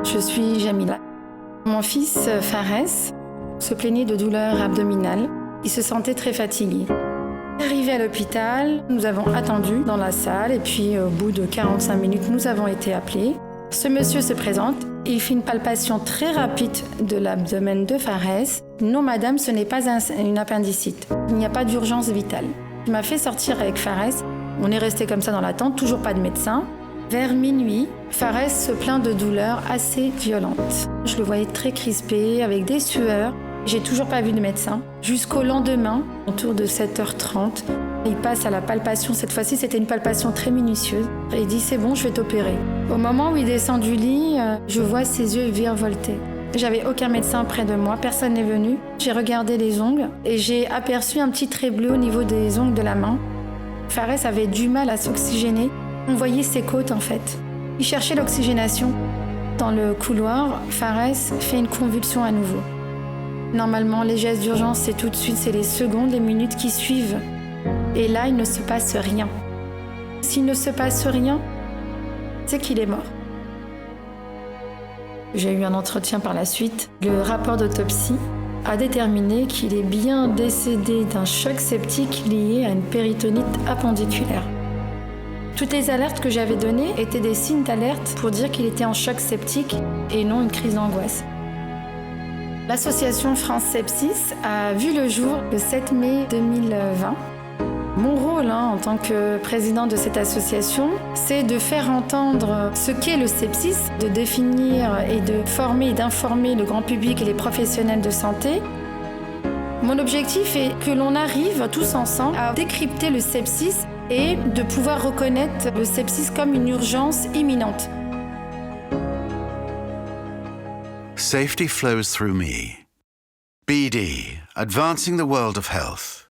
Je suis Jamila. Mon fils, Fares, se plaignait de douleurs abdominales. Il se sentait très fatigué. Arrivé à l'hôpital, nous avons attendu dans la salle et puis au bout de 45 minutes, nous avons été appelés. Ce monsieur se présente, il fait une palpation très rapide de l'abdomen de Fares. Non madame, ce n'est pas une appendicite. Il n'y a pas d'urgence vitale. Il m'a fait sortir avec Fares. On est resté comme ça dans l'attente, toujours pas de médecin. Vers minuit, Fares se plaint de douleurs assez violentes. Je le voyais très crispé, avec des sueurs. J'ai toujours pas vu de médecin. Jusqu'au lendemain, autour de 7h30, il passe à la palpation. Cette fois-ci, c'était une palpation très minutieuse. Et il dit « c'est bon, je vais t'opérer ». Au moment où il descend du lit, je vois ses yeux virevolter. J'avais aucun médecin près de moi, personne n'est venu. J'ai regardé les ongles et j'ai aperçu un petit trait bleu au niveau des ongles de la main. Fares avait du mal à s'oxygéner. On voyait ses côtes en fait. Il cherchait l'oxygénation. Dans le couloir, Fares fait une convulsion à nouveau. Normalement, les gestes d'urgence, c'est tout de suite, c'est les secondes, les minutes qui suivent. Et là, il ne se passe rien. S'il ne se passe rien, c'est qu'il est mort. J'ai eu un entretien par la suite. Le rapport d'autopsie a déterminé qu'il est bien décédé d'un choc septique lié à une péritonite appendiculaire. Toutes les alertes que j'avais données étaient des signes d'alerte pour dire qu'il était en choc septique et non une crise d'angoisse. L'association France Sepsis a vu le jour le 7 mai 2020. Mon rôle en tant que présidente de cette association, c'est de faire entendre ce qu'est le sepsis, de définir et de former et d'informer le grand public et les professionnels de santé. Mon objectif est que l'on arrive tous ensemble à décrypter le sepsis et de pouvoir reconnaître le sepsis comme une urgence imminente. Safety flows through me. BD, advancing the world of health.